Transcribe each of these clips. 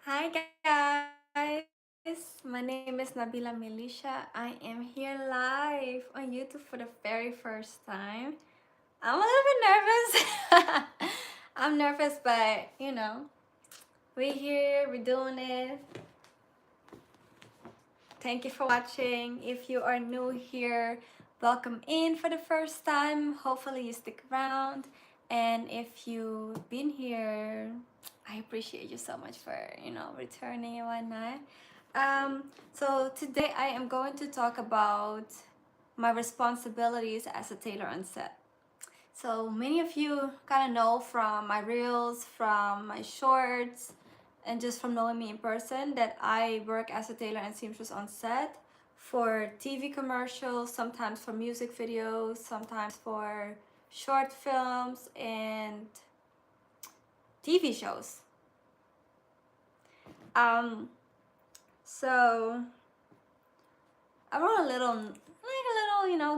Hi guys, my name is Nabila Melisha. I am here live on YouTube for the very first time. I'm a little bit nervous. I'm nervous, but we're here, we're doing it. Thank you for watching. If you are new here, welcome in for the first time. Hopefully you stick around. And if you've been here, I appreciate you so much for, returning and whatnot. So today I am going to talk about my responsibilities as a tailor on set. So many of you kind of know from my reels, from my shorts, and just from knowing me in person that I work as a tailor and seamstress on set for TV commercials, sometimes for music videos, sometimes for short films and TV shows. Um, so I wrote a little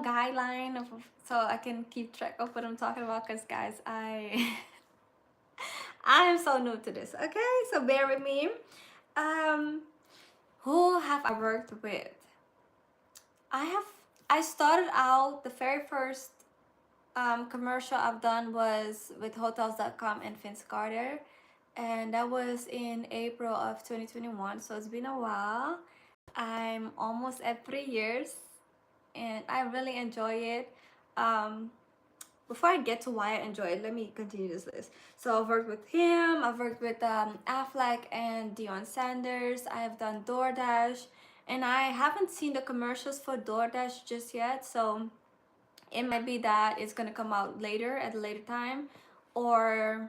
guideline of so I can keep track of what I'm talking about. Cause guys, I am so new to this. Okay, so bear with me. Um, who have I worked with? I have. I started out the very first commercial I've done was with Hotels.com and Vince Carter, and that was in April of 2021. So it's been a while. I'm almost at 3 years, and I really enjoy it. Um, Before I get to why I enjoy it, let me continue this list. So I've worked with him, I've worked with Affleck and Deion Sanders, I have done DoorDash, and I haven't seen the commercials for DoorDash just yet, so it might be that it's gonna come out later at a later time, or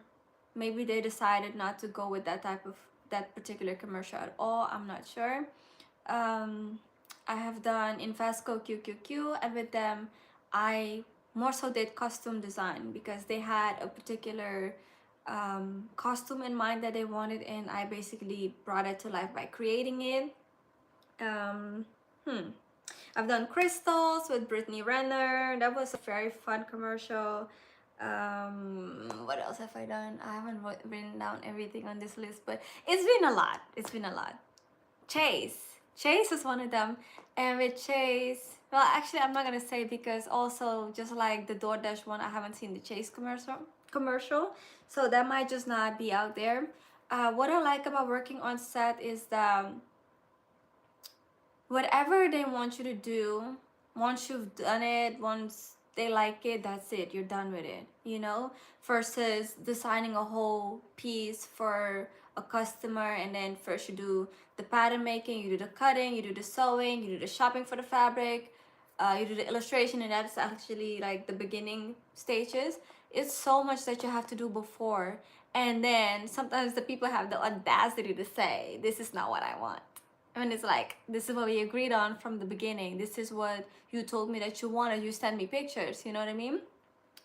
maybe they decided not to go with that particular commercial at all. I'm not sure. um, I have done Invesco QQQ, and with them I more so did costume design because they had a particular costume in mind that they wanted, and I basically brought it to life by creating it. um, I've done Crystals with Brittany Renner. That was a very fun commercial. What else have I done? I haven't written down everything on this list, but it's been a lot. It's been a lot. Chase. Chase is one of them. And with Chase, well, actually, I'm not gonna say because also just like the DoorDash one, I haven't seen the Chase commercial, so that might just not be out there. What I like about working on set is that whatever they want you to do, once you've done it, once they like it, that's it, you're done with it, versus designing a whole piece for a customer, and then first you do the pattern making, you do the cutting, you do the sewing, you do the shopping for the fabric, you do the illustration, and that's actually like the beginning stages. It's so much that you have to do before, and then sometimes the people have the audacity to say, this is not what I want. I mean, it's like, this is what we agreed on from the beginning. This is what you told me that you wanted. You send me pictures, you know what I mean?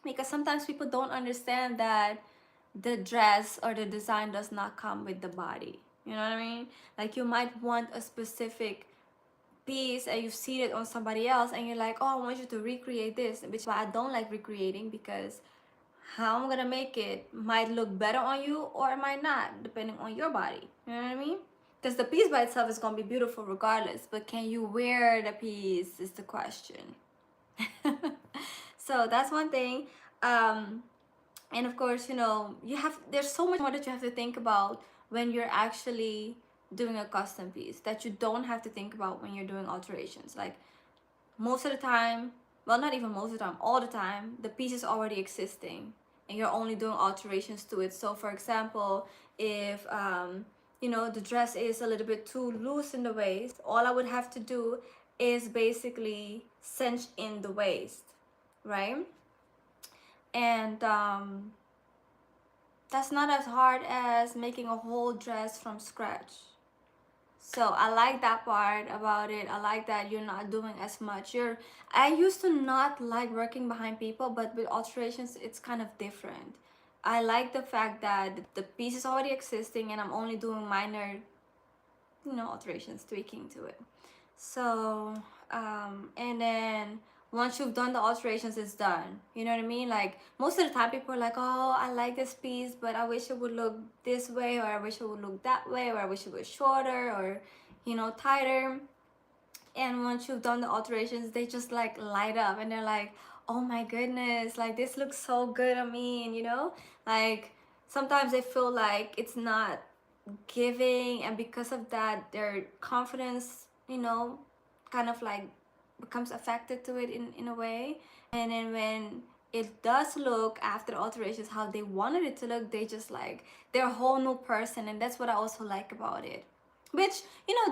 Because sometimes people don't understand that the dress or the design does not come with the body. You know what I mean? Like, you might want a specific piece and you've seen it on somebody else and you're like, oh, I want you to recreate this, which is why I don't like recreating, because how I'm gonna make it might look better on you or it might not, depending on your body. You know what I mean? Because the piece by itself is gonna be beautiful regardless, but can you wear the piece is the question. So that's one thing. Um, and of course, there's so much more that you have to think about when you're actually doing a custom piece that you don't have to think about when you're doing alterations. Like, most of the time, well, not even most of the time, all the time, the piece is already existing and you're only doing alterations to it. So for example, if the dress is a little bit too loose in the waist, all I would have to do is basically cinch in the waist, right? And that's not as hard as making a whole dress from scratch. So I like that part about it. I like that you're not doing as much. I used to not like working behind people, but with alterations it's kind of different. I like the fact that the piece is already existing and I'm only doing minor, alterations, tweaking to it. So and then once you've done the alterations, it's done. You know what I mean? Like most of the time people are like, oh, I like this piece, but I wish it would look this way, or I wish it would look that way, or I wish it was shorter, or tighter. And once you've done the alterations, they just like light up and they're like, oh my goodness, like this looks so good on me. And like sometimes they feel like it's not giving, and because of that their confidence kind of like becomes affected to it in a way. And then when it does look after the alterations how they wanted it to look, they just like they're a whole new person. And that's what I also like about it, which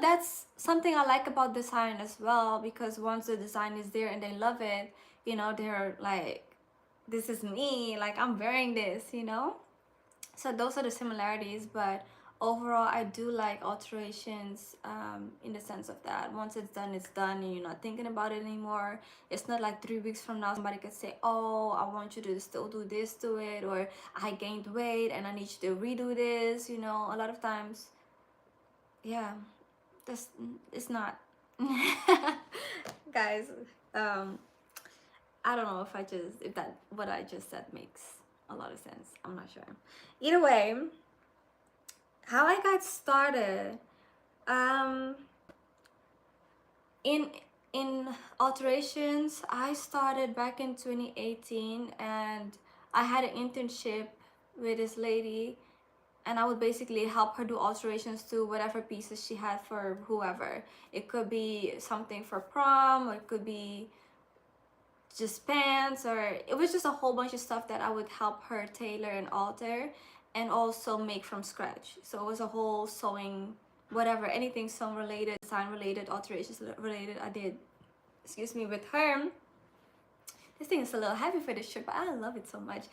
that's something I like about design as well, because once the design is there and they love it, they're like, this is me, like I'm wearing this. So those are the similarities. But overall I do like alterations, in the sense of that once it's done, it's done, and you're not thinking about it anymore. It's not like 3 weeks from now somebody could say, oh, I want you to still do this to it, or I gained weight and I need you to redo this. A lot of times, yeah, that's it's not. Guys, um I don't know if that what I just said makes a lot of sense. I'm not sure. Either way, how I got started, um in in alterations, I started back in 2018, and I had an internship with this lady, and I would basically help her do alterations to whatever pieces she had for whoever. It could be something for prom, or it could be just pants, or it was just a whole bunch of stuff that I would help her tailor and alter, and also make from scratch. So it was a whole sewing, whatever, anything sewing related, design related, alterations related, I did, excuse me, with her. This thing is a little heavy for this shirt, but I love it so much.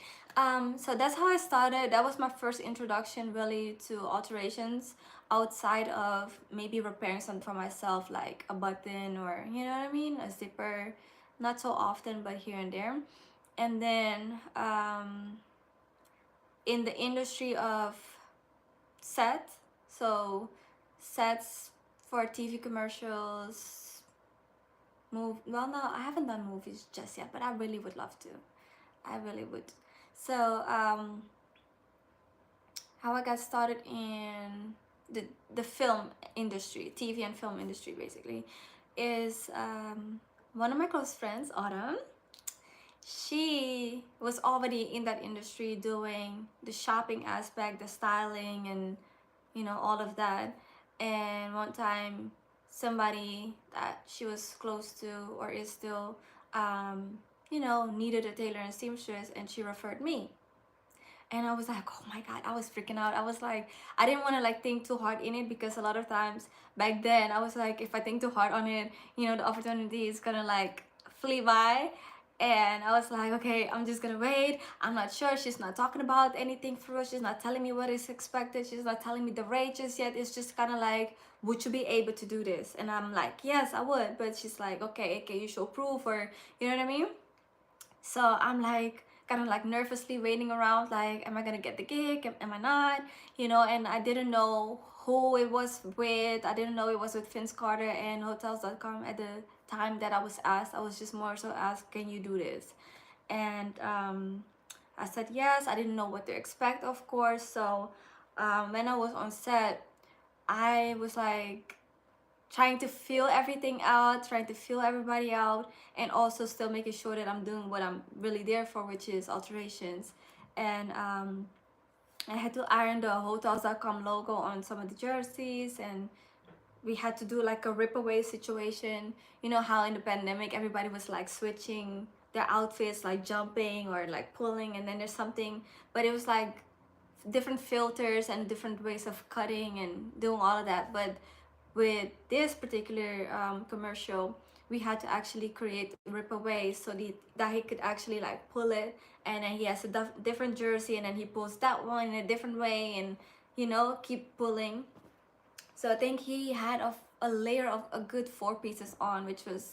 So that's how I started. That was my first introduction really to alterations, outside of maybe repairing something for myself, like a button, or you know what I mean, a zipper. Not so often, but here and there. And then in the industry of set, so sets for TV commercials, well, no, I haven't done movies just yet, but I really would love to. I really would. So how I got started in the film industry, TV and film industry basically, is one of my close friends, Autumn. She was already in that industry doing the shopping aspect, the styling, and all of that. And one time somebody that she was close to, or is still, needed a tailor and seamstress, and she referred me. And I was like, oh my god, I was freaking out. I was like, I didn't want to like think too hard in it, because a lot of times back then I was like, if I think too hard on it, the opportunity is gonna like flee by. And I was like, okay, I'm just gonna wait. I'm not sure. She's not talking about anything for us. She's not telling me what is expected. She's not telling me the rate just yet. It's just kind of like, would you be able to do this? And I'm like, yes, I would. But she's like, okay, you show proof, or you know what I mean? So I'm like kind of like nervously waiting around, like, am I gonna get the gig? Am I not? And I didn't know who it was with. I didn't know it was with Vince Carter and Hotels.com at the time that I was asked. I was just more so asked, can you do this? And I said yes. I didn't know what to expect, of course. So when I was on set, I was like trying to feel everything out, trying to feel everybody out, and also still making sure that I'm doing what I'm really there for, which is alterations. And I had to iron the Hotels.com logo on some of the jerseys, and we had to do like a rip away situation. You know how in the pandemic everybody was like switching their outfits, like jumping or like pulling, and then there's something, but it was like different filters and different ways of cutting and doing all of that. But with this particular commercial, we had to actually create rip away, so that he could actually like pull it, and then he has a different jersey, and then he pulls that one in a different way, and keep pulling. So I think he had a layer of a good 4 pieces on, which was,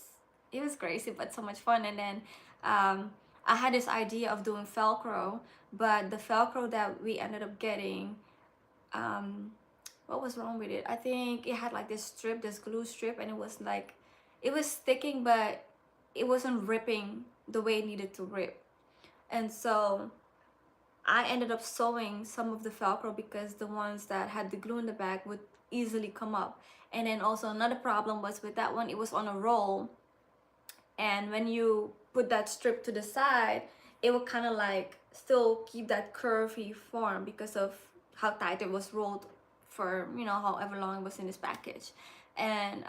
it was crazy but so much fun. And then I had this idea of doing Velcro, but the Velcro that we ended up getting, what was wrong with it? I think it had like this strip, this glue strip, and it was like, it was sticking, but it wasn't ripping the way it needed to rip. And so I ended up sewing some of the Velcro because the ones that had the glue in the back would easily come up. And then also another problem was with that one, it was on a roll, and when you put that strip to the side, it would kind of like still keep that curvy form because of how tight it was rolled for, you know, however long it was in this package. And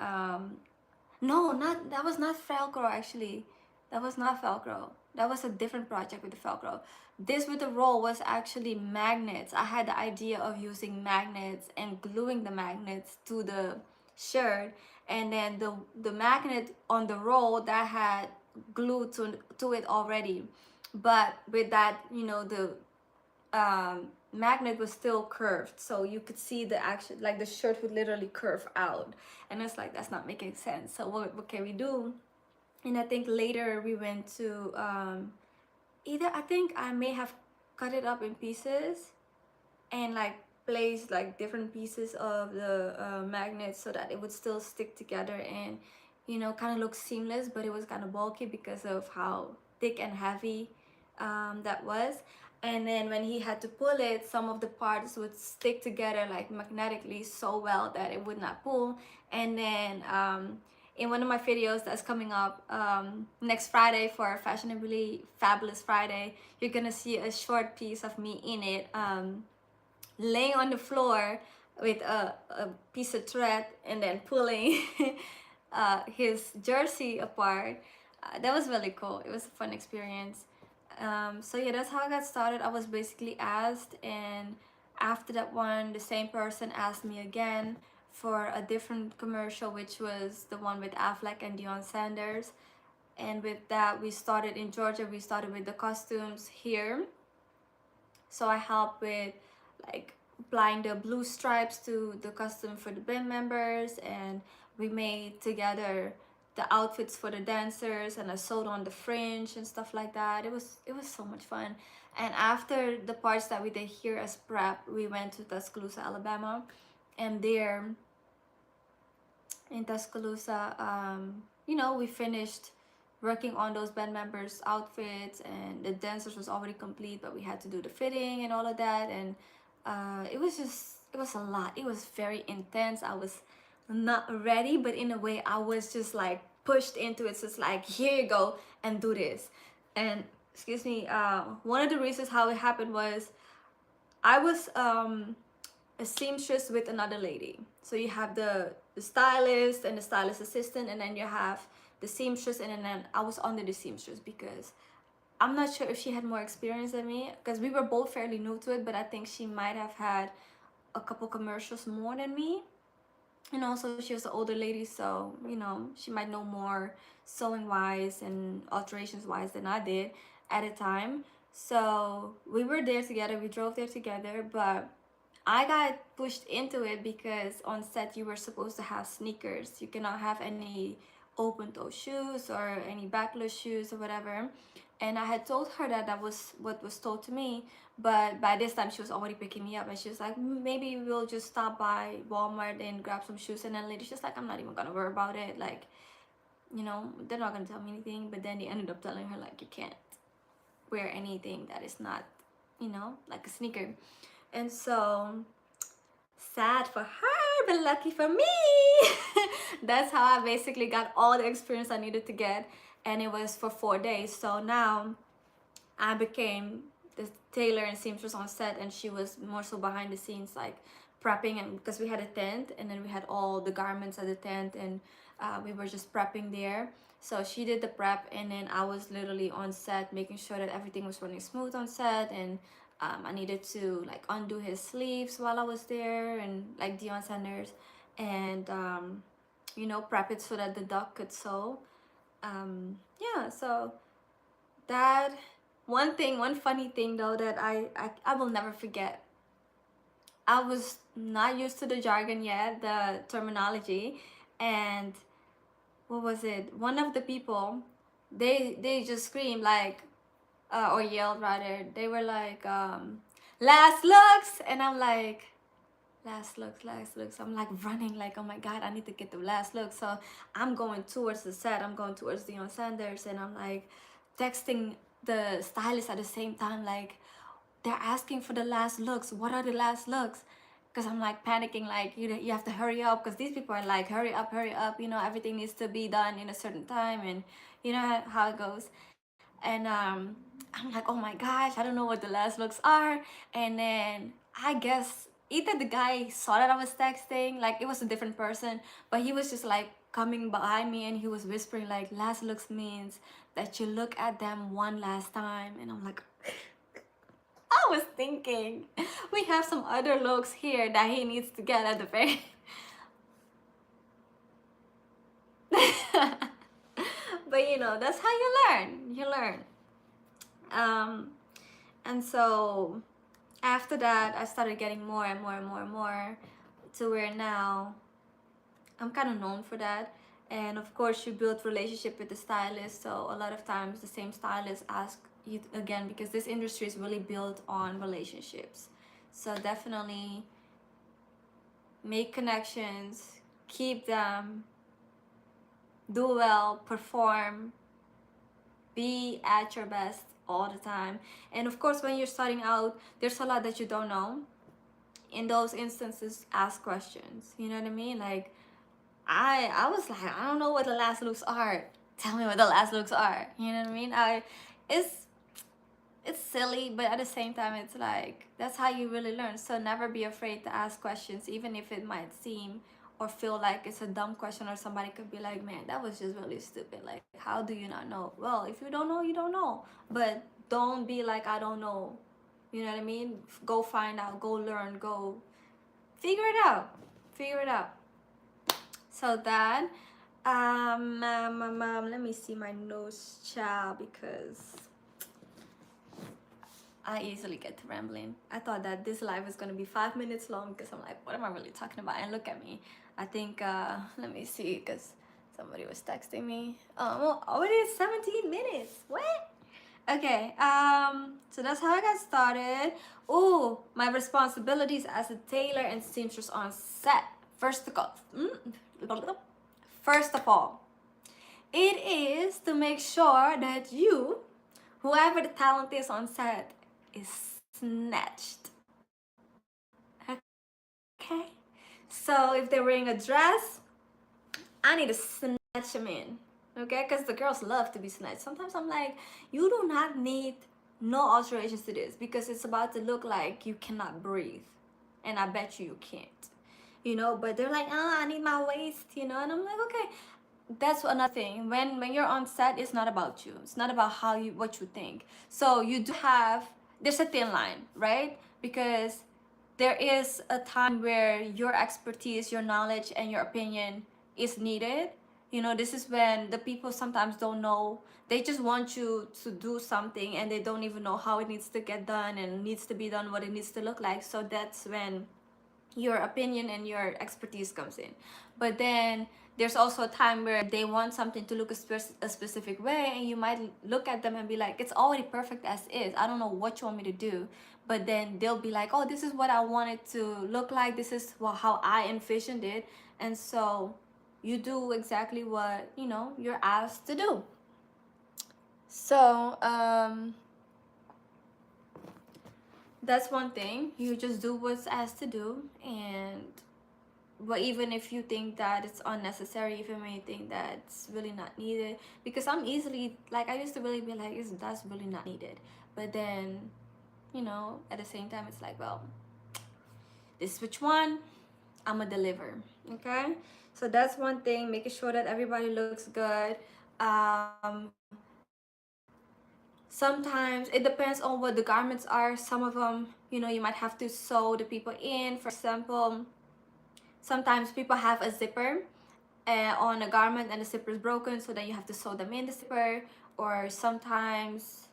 no, not that was not Velcro actually. That was not Velcro. That was a different project with the Velcro. This with the roll was actually magnets. I had the idea of using magnets and gluing the magnets to the shirt, and then the magnet on the roll that had glue to it already. But with that, you know, the magnet was still curved, so you could see the action, like the shirt would literally curve out, and it's like that's not making sense. So what can we do? And I think later we went to either, I think I may have cut it up in pieces and like placed like different pieces of the magnet so that it would still stick together and, you know, kind of look seamless, but it was kind of bulky because of how thick and heavy that was. And then when he had to pull it, some of the parts would stick together like magnetically so well that it would not pull. And then in one of my videos that's coming up next Friday for Fashionably Fabulous Friday, you're gonna see a short piece of me in it, laying on the floor with a piece of thread and then pulling his jersey apart. That was really cool. It was a fun experience. So yeah, that's how I got started. I was basically asked, and after that one, the same person asked me again for a different commercial, which was the one with Affleck and Deion Sanders. And with that, we started in Georgia. We started with the costumes here. So I helped with like applying the blue stripes to the costume for the band members, and we made together the outfits for the dancers, and I sewed on the fringe and stuff like that. It was so much fun. And after the parts that we did here as prep, we went to Tuscaloosa, Alabama, and there in Tuscaloosa, you know, we finished working on those band members' outfits, and the dancers was already complete, but we had to do the fitting and all of that. And it was a lot. It was very intense. I was not ready, but in a way I was just like pushed into it. So it's like, here you go and do this. And excuse me, one of the reasons how it happened was I was a seamstress with another lady. So you have the stylist and the stylist assistant, and then you have the seamstress, and then I was under the seamstress because I'm not sure if she had more experience than me, because we were both fairly new to it, but I think she might have had a couple commercials more than me. And also she was an older lady, so you know, she might know more sewing wise and alterations wise than I did at a time. So we were there together, we drove there together, but I got pushed into it because on set you were supposed to have sneakers. You cannot have any open toe shoes or any backless shoes or whatever. And I had told her that that was what was told to me, but by this time she was already picking me up, and she was like, maybe we'll just stop by Walmart and grab some shoes. And then later she's like, I'm not even gonna worry about it, like, you know, they're not gonna tell me anything. But then they ended up telling her like, you can't wear anything that is not, you know, like a sneaker. And so sad for her, but lucky for me. That's how I basically got all the experience I needed to get, and it was for 4 days. So now I became the tailor and seamstress on set, and she was more so behind the scenes, like prepping. And because we had a tent, and then we had all the garments at the tent, and we were just prepping there. So she did the prep, and then I was literally on set making sure that everything was running smooth on set. And I needed to like undo his sleeves while I was there, and like Deion Sanders, and you know, prep it so that the duck could sew. Yeah, so that one thing, one funny thing though that I will never forget. I was not used to the jargon yet, the terminology, and what was it? One of the people, they just screamed like, or yelled rather. They were like, last looks, and I'm like, last look. So I'm like running, like, oh my God, I need to get the last look. So I'm going towards the set, I'm going towards Deion Sanders, and I'm like texting the stylist at the same time, like, they're asking for the last looks. What are the last looks? Because I'm like panicking, like, you have to hurry up, because these people are like, hurry up, everything needs to be done in a certain time, and you know how it goes. And I'm like, oh my gosh, I don't know what the last looks are. And then I guess either the guy saw that I was texting, like it was a different person, but he was just like coming behind me and he was whispering like, last looks means that you look at them one last time. And I'm like, I was thinking we have some other looks here that he needs to get at the very but that's how you learn. um and so after that I started getting more and more and more and more, to where now I'm kind of known for that. And of course you build relationship with the stylist, so a lot of times the same stylist ask you again, because this industry is really built on relationships. So definitely make connections, keep them, do well, perform, be at your best all the time. And of course when you're starting out, there's a lot that you don't know. In those instances, ask questions, you know what I mean? Like, I was like, I don't know what the last looks are, tell me what the last looks are, you know what I mean? It's it's silly, but at the same time it's like that's how you really learn. So never be afraid to ask questions, even if it might seem or feel like it's a dumb question, or somebody could be like, man, that was just really stupid, like, how do you not know? Well, if you don't know, you don't know. But don't be like, I don't know, you know what I mean? Go find out, go learn, go figure it out. So that let me see my nose, child, because I easily get to rambling. I thought that this live was gonna be 5 minutes long, because I'm like, what am I really talking about? And look at me. I think let me see, because somebody was texting me. Well, already 17 minutes. What? Okay, so that's how I got started. Oh, my responsibilities as a tailor and seamstress on set. First of all, it is to make sure that you, whoever the talent is on set, is snatched. Okay? So if they're wearing a dress, I need to snatch them in. Okay? Because the girls love to be snatched. Sometimes I'm like, you do not need no alterations to this, because it's about to look like you cannot breathe. And I bet you can't. But they're like, I need my waist, and I'm like, okay. That's another thing. When you're on set, it's not about you. It's not about what you think. So you do have, there's a thin line, right? Because there is a time where your expertise, your knowledge, and your opinion is needed. This is when the people sometimes don't know. They just want you to do something and they don't even know how it needs to get done and needs to be done, what it needs to look like. So that's when your opinion and your expertise comes in. But then there's also a time where they want something to look a specific way, and you might look at them and be like, it's already perfect as is, I don't know what you want me to do. But then they'll be like, oh, this is what I want it to look like, this is how I envisioned it. And so you do exactly what you're asked to do. So that's one thing. You just do what's asked to do. And but even if you think that it's unnecessary, even when you think that it's really not needed, because I'm easily like, I used to really be like, that's really not needed. But then at the same time, it's like, well, this is which one I'm gonna deliver. Okay, so that's one thing, making sure that everybody looks good. Sometimes it depends on what the garments are. Some of them, you might have to sew the people in. For example, sometimes people have a zipper on a garment and the zipper is broken, so then you have to sew them in the zipper. Or sometimes,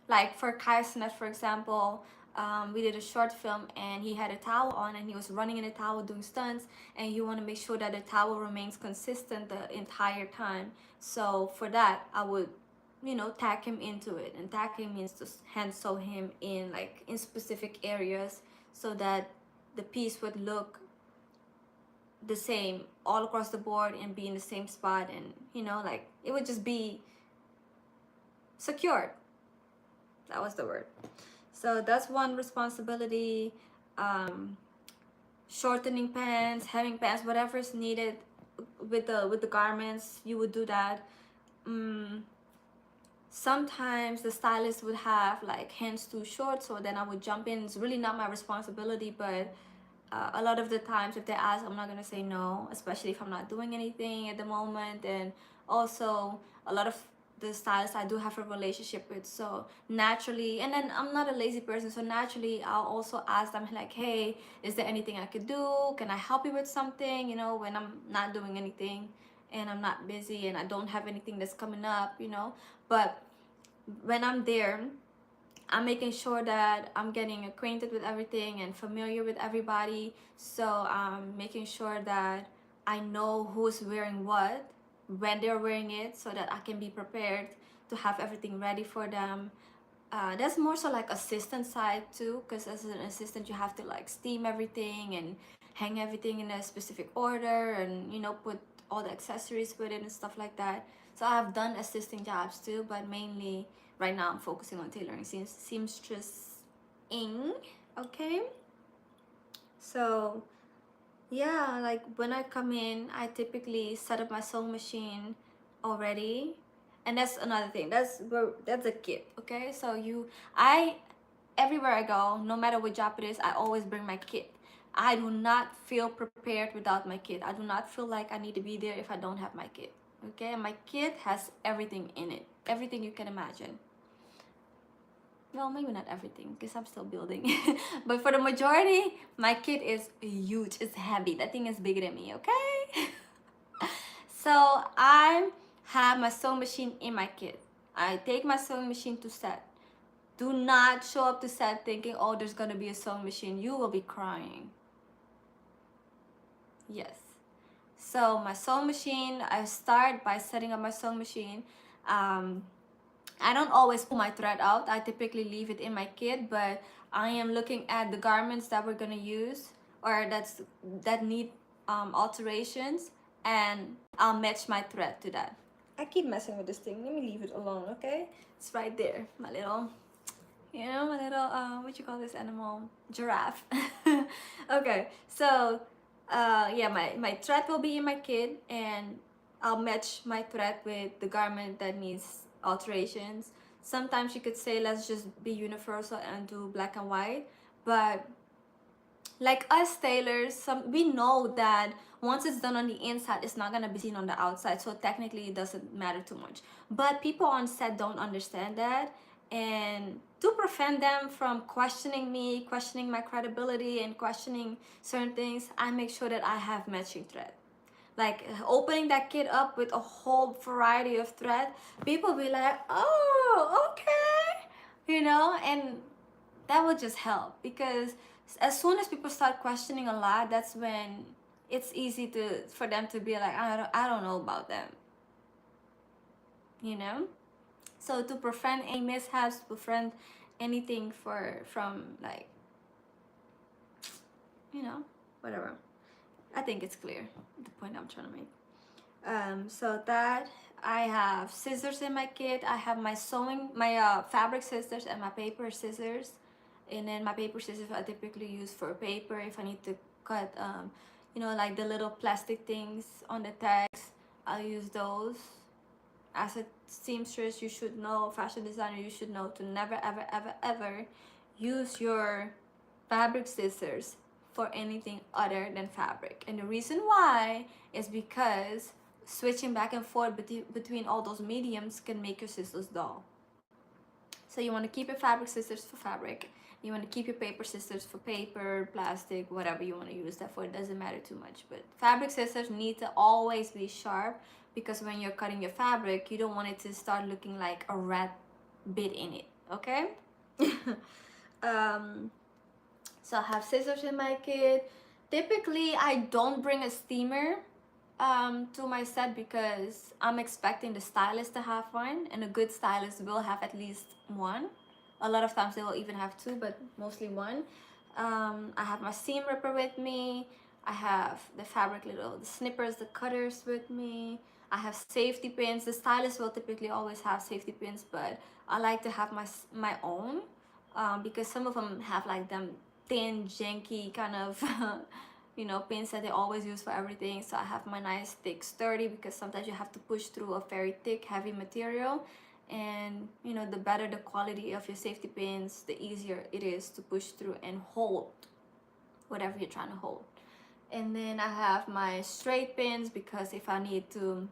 like for Kaisnet, for example, we did a short film and he had a towel on and he was running in a towel doing stunts, and you want to make sure that the towel remains consistent the entire time. So for that, I would tag him into it. And tagging means to hand sew him in, like in specific areas, so that the piece would look the same all across the board and be in the same spot, and you know, like it would just be secured. That was the word. So that's one responsibility. Shortening pants, having pants, whatever is needed with the garments, you would do that. Sometimes the stylist would have like hands too short, so then I would jump in. It's really not my responsibility, but a lot of the times if they ask, I'm not gonna say no, especially if I'm not doing anything at the moment. And also a lot of the stylists I do have a relationship with, so naturally, and then I'm not a lazy person, so naturally I'll also ask them like, hey, is there anything I could do? Can I help you with something? You know, when I'm not doing anything and I'm not busy and I don't have anything that's coming up, you know. But when I'm there, I'm making sure that I'm getting acquainted with everything and familiar with everybody. So I'm making sure that I know who's wearing what, when they're wearing it, so that I can be prepared to have everything ready for them. That's more so like assistant side too, because as an assistant you have to like steam everything and hang everything in a specific order, and you know, put all the accessories with it and stuff like that. So I've done assisting jobs too, but mainly right now I'm focusing on tailoring seamstress ing. Okay, so yeah, like when I come in, I typically set up my sewing machine already. And that's another thing, that's a kit. Okay, so I everywhere I go, no matter what job it is, I always bring my kit. I do not feel prepared without my kit. I do not feel like I need to be there if I don't have my kit. Okay, and my kit has everything in it, everything you can imagine. Well, maybe not everything because I'm still building. But for the majority, my kit is huge. It's heavy. That thing is bigger than me, okay? So I have my sewing machine in my kit. I take my sewing machine to set. Do not show up to set thinking, oh, there's gonna be a sewing machine. You will be crying. Yes. So my sewing machine, I start by setting up my sewing machine. I don't always pull my thread out. I typically leave it in my kit, but I am looking at the garments that we're gonna use or that need alterations, and I'll match my thread to that. I keep messing with this thing. Let me leave it alone, okay? It's right there, my little, you know, my little what you call this animal? Giraffe. Okay, so yeah, my thread will be in my kit, and I'll match my thread with the garment that needs alterations. Sometimes you could say let's just be universal and do black and white, but like us tailors, we know that once it's done on the inside, it's not gonna be seen on the outside, so technically it doesn't matter too much. But people on set don't understand that, and to prevent them from questioning me, questioning my credibility, and questioning certain things, I make sure that I have matching thread. Like opening that kit up with a whole variety of thread, people be like, oh, okay, you know, and that will just help, because as soon as people start questioning a lot, that's when it's easy for them to be like, I don't know about them, you know. So to prevent any mishaps, to prevent anything from like, you know, whatever, I think it's clear the point I'm trying to make. So that I have scissors in my kit. I have my fabric scissors and my paper scissors. And then my paper scissors I typically use for paper if I need to cut, you know, like the little plastic things on the tags. I'll use those. As a seamstress, you should know, fashion designer, you should know to never, ever, ever, ever use your fabric scissors for anything other than fabric. And the reason why is because switching back and forth between all those mediums can make your scissors dull. So you want to keep your fabric scissors for fabric. You want to keep your paper scissors for paper, plastic, whatever you want to use that for. It doesn't matter too much. But fabric scissors need to always be sharp, because when you're cutting your fabric, you don't want it to start looking like a rat bit in it, okay? So I have scissors in my kit. Typically, I don't bring a steamer to my set, because I'm expecting the stylist to have one, and a good stylist will have at least one. A lot of times they will even have two, but mostly one. I have my seam ripper with me. I have the fabric the snippers, the cutters with me. I have safety pins. The stylist will typically always have safety pins, but I like to have my own, because some of them have like them thin, janky kind of pins that they always use for everything. So I have my nice thick sturdy, because sometimes you have to push through a very thick, heavy material, and the better the quality of your safety pins, the easier it is to push through and hold whatever you're trying to hold. And then I have my straight pins, because if I need to,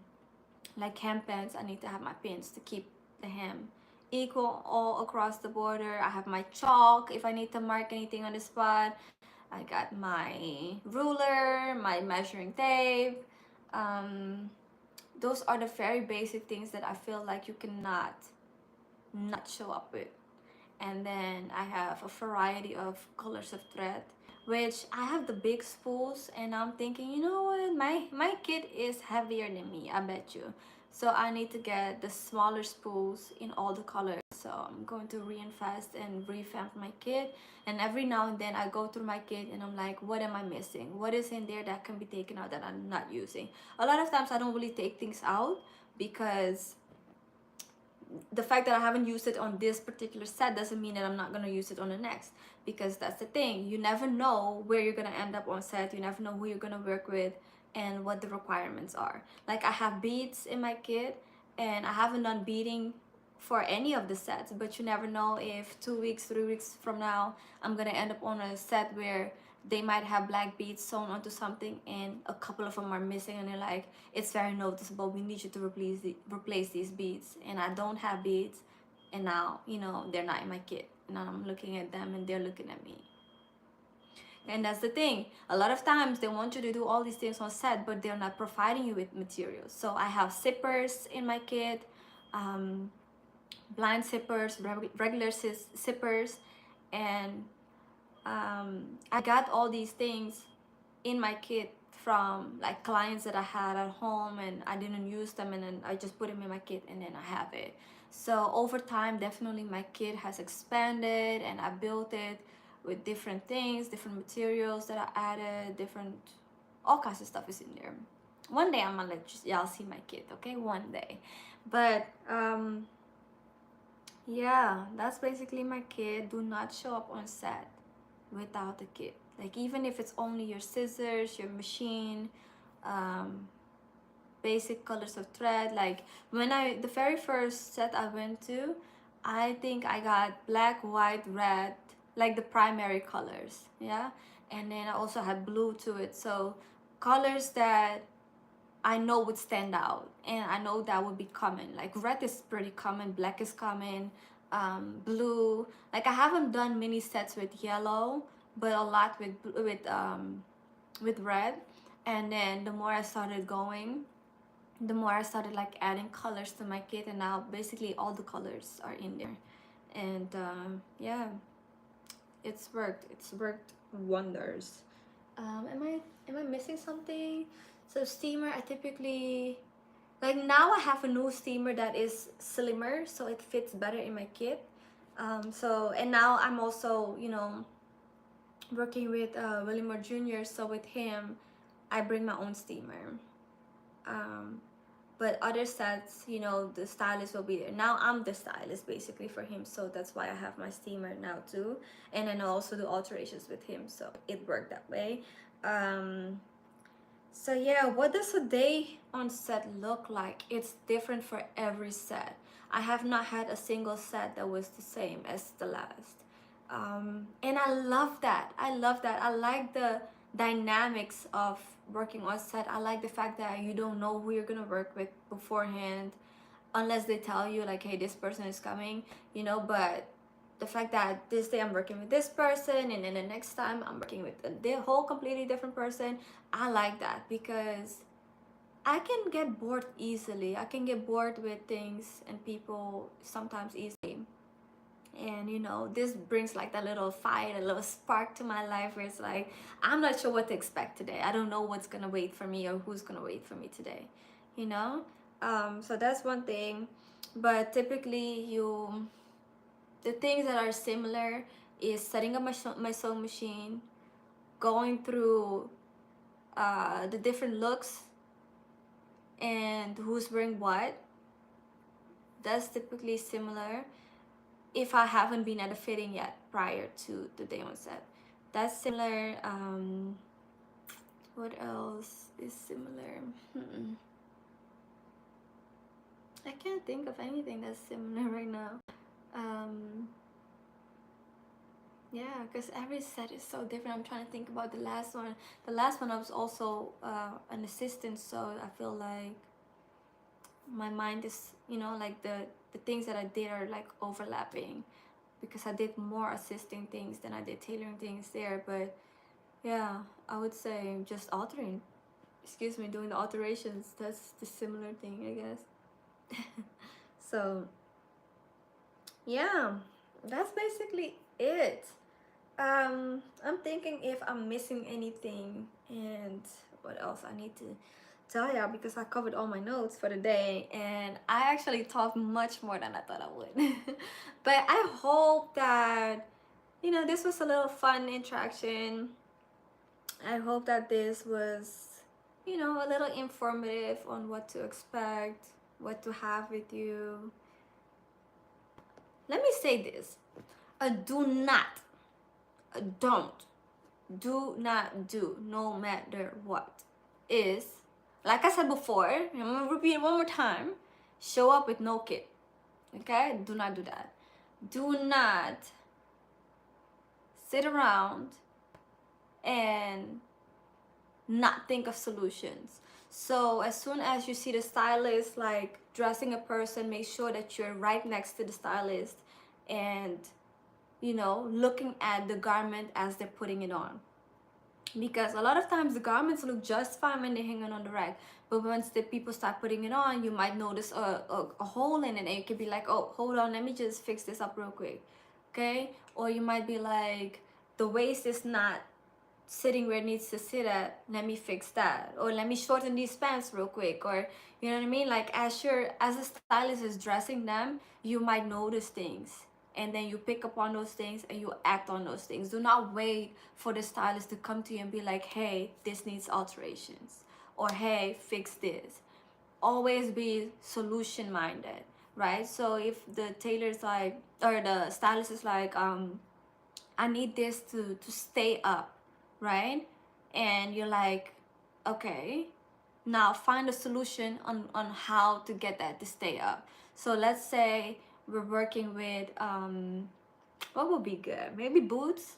like hem pins, I need to have my pins to keep the hem equal all across the border. I have my chalk if I need to mark anything on the spot. I got my ruler, my measuring tape. Those are the very basic things that I feel like you cannot not show up with. And then I have a variety of colors of thread, which I have the big spools, and I'm thinking, you know what, my kit is heavier than me, I bet you. So I need to get the smaller spools in all the colors. So I'm going to reinvest and revamp my kit, and every now and then I go through my kit and I'm like, what am I missing? What is in there that can be taken out that I'm not using? A lot of times I don't really take things out, because the fact that I haven't used it on this particular set doesn't mean that I'm not going to use it on the next, because that's the thing. You never know where you're going to end up on set. You never know who you're going to work with and what the requirements are. Like, I have beads in my kit, and I haven't done beading for any of the sets, but you never know if 2 weeks, 3 weeks from now, I'm going to end up on a set where they might have black beads sewn onto something and a couple of them are missing, and they're like, it's very noticeable, we need you to replace these beads, and I don't have beads, and now they're not in my kit, and I'm looking at them and they're looking at me. And that's the thing, a lot of times they want you to do all these things on set, but they're not providing you with materials. So I have zippers in my kit, blind zippers, regular zippers, and I got all these things in my kit from like clients that I had at home, and I didn't use them, and then I just put them in my kit, and then I have it. So over time, definitely my kit has expanded, and I built it with different things, different materials that I added, all kinds of stuff is in there. One day I'm gonna let y'all see my kit, okay? One day. But yeah, that's basically my kit. Do not show up on set without the kit. Like, even if it's only your scissors, your machine, basic colors of thread. Like, the very first set I went to, I think I got black, white, red, like the primary colors, yeah, and then I also had blue to it. So colors that I know would stand out, and I know that would be common. Like, red is pretty common, black is common, blue. Like, I haven't done many sets with yellow, but a lot with red. And then the more I started going, the more I started like adding colors to my kit, and now basically all the colors are in there. And yeah, it's worked wonders. Am I missing something? So steamer, I typically, like, now I have a new steamer that is slimmer, so it fits better in my kit. So, and now I'm also working with William Moore Jr., so with him I bring my own steamer. But other sets, the stylist will be there. Now I'm the stylist basically for him, so that's why I have my steamer now too. And then I also do alterations with him, so it worked that way. So yeah, what does a day on set look like? It's different for every set. I have not had a single set that was the same as the last. And I love that. I like the dynamics of working on set. I like the fact that you don't know who you're gonna work with beforehand, unless they tell you like, hey, this person is coming, but the fact that this day I'm working with this person, and then the next time I'm working with a whole completely different person, I like that, because I can get bored easily. I can get bored with things and people sometimes easily. And this brings like that little fight, a little spark to my life, where it's like, I'm not sure what to expect today. I don't know what's gonna wait for me or who's gonna wait for me today, so that's one thing. But typically the things that are similar is setting up my sewing machine, going through the different looks and who's wearing what. That's typically similar if I haven't been at a fitting yet prior to the day on set. That's similar. What else is similar? I can't think of anything that's similar right now. Um, yeah, because every set is so different. I'm trying to think about the last one. The last one I was also an assistant, so I feel like my mind is, like the things that I did are like overlapping because I did more assisting things than I did tailoring things there. But yeah, I would say just altering. Excuse me, doing the alterations. That's the similar thing, I guess. So yeah, that's basically it. I'm thinking if I'm missing anything and what else I need to tell y'all, because I covered all my notes for the day and I actually talked much more than I thought I would. But I hope that, this was a little fun interaction. I hope that this was, a little informative on what to expect, what to have with you. Let me say this. Do not, don't, do not do, no matter what, is, like I said before, I'm gonna repeat it one more time, show up with no kit. Okay? Do not do that. Do not sit around and not think of solutions. So as soon as you see the stylist like dressing a person, make sure that you're right next to the stylist and looking at the garment as they're putting it on, because a lot of times the garments look just fine when they're hanging on the rack, but once the people start putting it on, you might notice a hole in it and you could be like, oh, hold on, let me just fix this up real quick. Okay? Or you might be like, the waist is not sitting where it needs to sit at, let me fix that, or let me shorten these pants real quick, or you know what I mean, like as a stylist is dressing them, you might notice things and then you pick up on those things and you act on those things. Do not wait for the stylist to come to you and be like, hey, this needs alterations, or hey, fix this. Always be solution minded, right? So if the tailor's like, or the stylist is like, I need this to stay up, right? And you're like, okay, now find a solution on how to get that to stay up. So let's say we're working with what would be good? Maybe boots,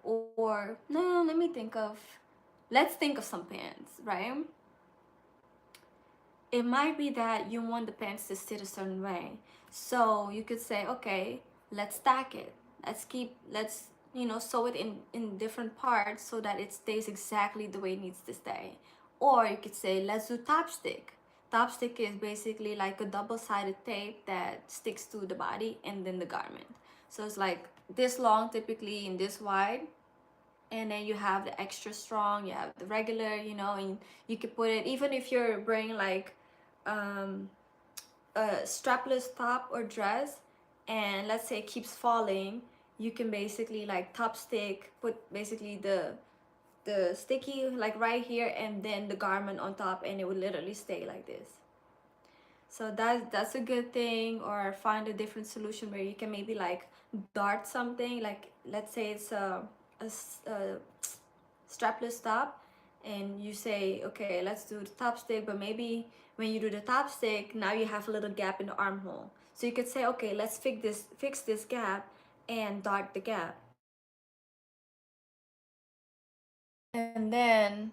or no, let's think of some pants, right? It might be that you want the pants to sit a certain way. So you could say, okay, let's stack it. Let's sew it in different parts so that it stays exactly the way it needs to stay. Or you could say, let's do top stick. Top stick is basically like a double-sided tape that sticks to the body and then the garment. So it's like this long typically and this wide, and then you have the extra strong, you have the regular, and you could put it, even if you're wearing like um, a strapless top or dress, and let's say it keeps falling, you can basically like top stick, put basically the sticky like right here and then the garment on top, and it would literally stay like this. So that's a good thing. Or find a different solution where you can maybe like dart something, like let's say it's a strapless top, and you say, okay, let's do the top stick, but maybe when you do the top stick, now you have a little gap in the armhole. So you could say, okay, let's fix this gap and dart the gap. And then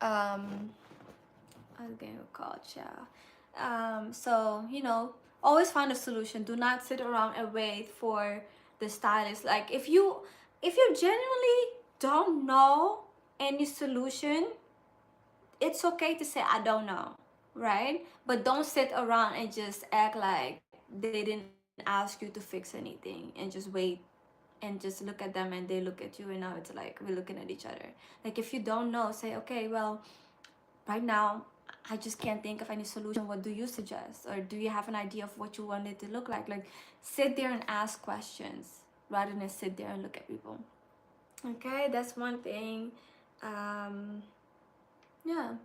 I was getting a call, child. So always find a solution. Do not sit around and wait for the stylist. Like if you genuinely don't know any solution, it's okay to say I don't know, right? But don't sit around and just act like they didn't ask you to fix anything and just wait and just look at them and they look at you, and now it's like we're looking at each other. Like if you don't know, say, okay, well, right now I just can't think of any solution. What do you suggest? Or do you have an idea of what you want it to look like? Like sit there and ask questions. rather than sit there and look at people. Okay, that's one thing. Yeah.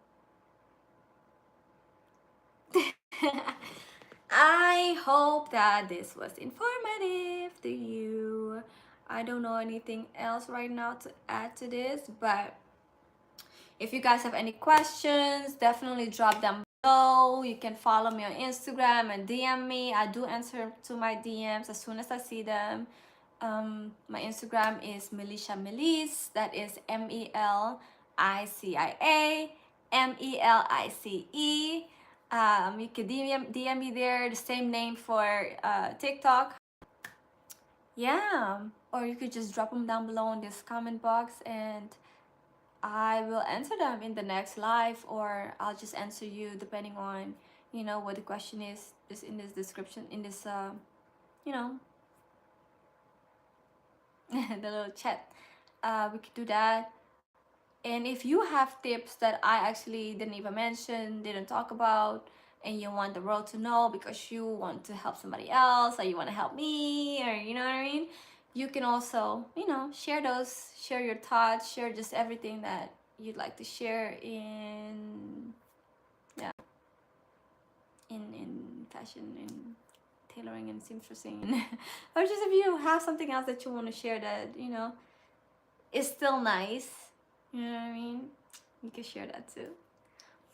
I hope that this was informative to you. I don't know anything else right now to add to this, but if you guys have any questions, definitely drop them below. You can follow me on Instagram and DM me. I do answer to my DMs as soon as I see them. My Instagram is Melisha Melice. That is Melicia You can DM me there. The same name for TikTok. Yeah, or you could just drop them down below in this comment box, and I will answer them in the next live, or I'll just answer you depending on, you know, what the question is. Just in this description, in this, you know, the little chat. We could do that. And if you have tips that I actually didn't even mention, didn't talk about, and you want the world to know because you want to help somebody else, or you want to help me, or you know what I mean, you can also, you know, share those, share your thoughts, share just everything that you'd like to share in, yeah, in fashion, in tailoring and seamstressing, or just if you have something else that you want to share that, you know, is still nice, you know what I mean, you can share that too.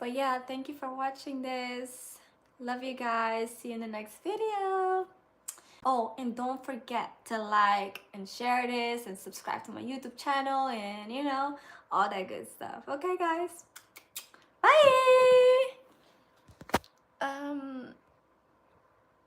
But yeah, thank you for watching this. Love you guys. See you in the next video. Oh, and don't forget to like and share this and subscribe to my YouTube channel and, you know, all that good stuff. Okay, guys? Bye!